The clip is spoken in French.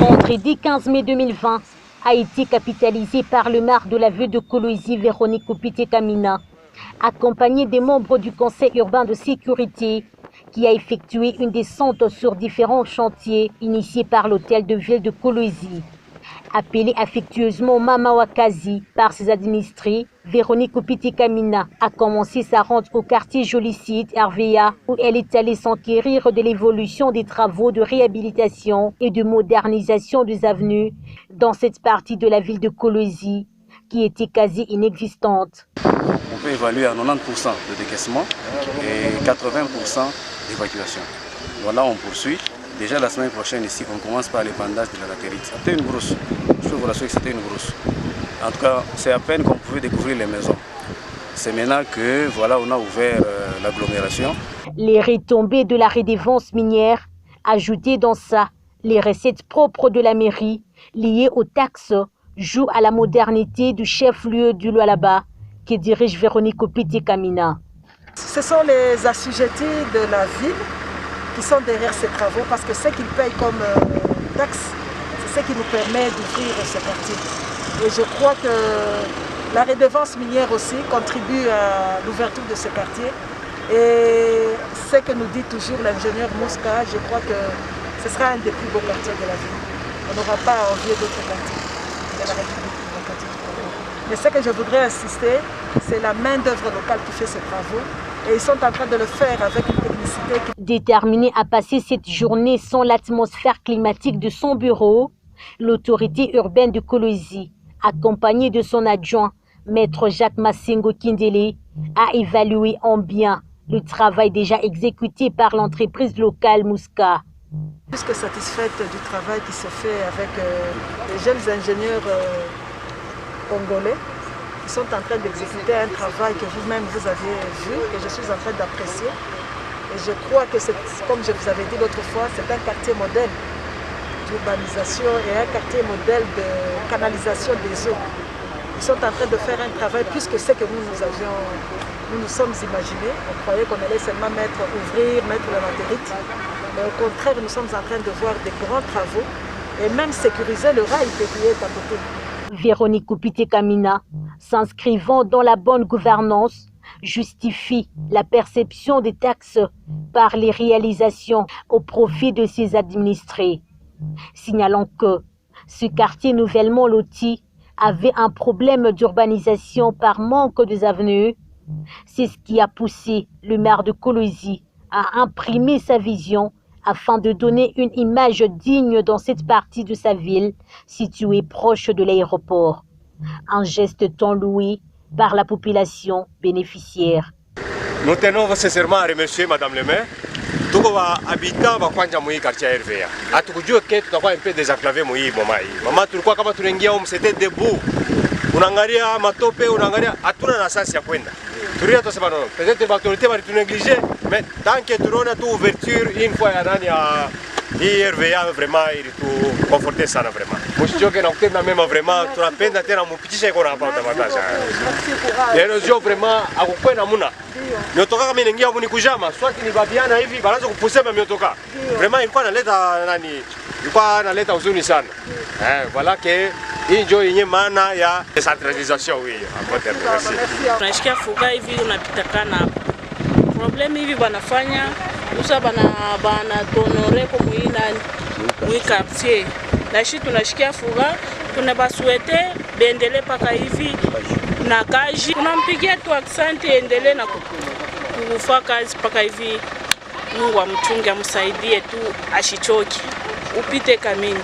vendredi 15 mai 2020 a été capitalisé par le maire de la ville de Kolwezi, Véronique Opité-Kamina, accompagné des membres du conseil urbain de sécurité, qui a effectué une descente sur différents chantiers initiés par l'hôtel de ville de Kolwezi. Appelée affectueusement Mama Wakazi par ses administrés, Véronique Opité-Kamina a commencé sa rente au quartier Jolicide, RVA, où elle est allée s'enquérir de l'évolution des travaux de réhabilitation et de modernisation des avenues dans cette partie de la ville de Kolwezi, qui était quasi inexistante. On peut évaluer à 90% de décaissement et 80% d'évacuation. Voilà, on poursuit. Déjà la semaine prochaine ici, on commence par l'épandage de la latérite. C'était une brousse. Je peux vous rassurer que c'était une brousse. En tout cas, c'est à peine qu'on pouvait découvrir les maisons. C'est maintenant que voilà, on a ouvert l'agglomération. Les retombées de la redevance minière, ajoutées dans ça les recettes propres de la mairie liées aux taxes, jouent à la modernité du chef-lieu du Lualaba que dirige Véronique Opité-Kamina. Ce sont les assujettis de la ville qui sont derrière ces travaux, parce que ce qu'ils payent comme taxes, c'est ce qui nous permet d'ouvrir ce quartier. Et je crois que la redevance minière aussi contribue à l'ouverture de ce quartier. Et ce que nous dit toujours l'ingénieur Mouska, je crois que ce sera un des plus beaux quartiers de la ville. On n'aura pas à envier d'autres quartiers de la République, le quartier du Congo. Mais ce que je voudrais insister, c'est la main-d'œuvre locale qui fait ces travaux. Et ils sont en train de le faire avec une technicité. Déterminée à passer cette journée sans l'atmosphère climatique de son bureau, l'autorité urbaine de Kolwezi, accompagnée de son adjoint, Maître Jacques Massengo Kindele, a évalué en bien le travail déjà exécuté par l'entreprise locale Mouska. Plus que satisfaite du travail qui se fait avec les jeunes ingénieurs congolais, qui sont en train d'exécuter un travail que vous-même vous avez vu, que je suis en train d'apprécier. Et je crois que, comme je vous avais dit l'autre fois, c'est un quartier modèle d'urbanisation et un quartier modèle de canalisation des eaux. Ils sont en train de faire un travail plus que ce que nous nous sommes imaginés. On croyait qu'on allait seulement mettre la latérite. Mais au contraire, nous sommes en train de voir des grands travaux et même sécuriser le rail qui est à côté. Véronique Opité-Kamina, s'inscrivant dans la bonne gouvernance, justifie la perception des taxes par les réalisations au profit de ses administrés, signalant que ce quartier nouvellement loti avait un problème d'urbanisation par manque des avenues. C'est ce qui a poussé le maire de Kolwezi à imprimer sa vision afin de donner une image digne dans cette partie de sa ville située proche de l'aéroport. Un geste tant loué par la population bénéficiaire. Nous tenons sincèrement à remercier Madame le maire. Tous les habitants de quartier RVA. À tout que tu un peu désenclavé maman tulikuwa kama tunaingia c'était debout. Unaangalia matope, unaangalia hatuna nafasi ya kwenda. Tulia tusema non. Peut-être les autorités vont nous négliger, mais tant que tu as une ouverture une fois ya nani ya RVA vraiment il tout conforter sana vraiment. Msichoke na kutenda mema vraiment tunapenda tena mupitishe iko na hapa utabatasha. Leo sio vraiment akukwenda muna. Miotoka kama inaingia muni kujama, swati ni babiana hivi banaanza kupusema miotoka. Vraiment ilikuwa inaleta nani? Ilikuwa inaleta huzuni sana. Voilà que hii ndio yenye maana ya decentralisation hii hapo tena. Tunashikia fuga hivi unapita kana hapo. Problem hivi wanafanya usa bana tonore kwa mwi quartier. Lashi tunashikia fuga tunabasuete bendele paka hivi na kaji. Tunampigia tu asante endelee na kufanya kazi paka hivi. Mungu amchunge amsaidie tu ashichoki. Opité-Kamina.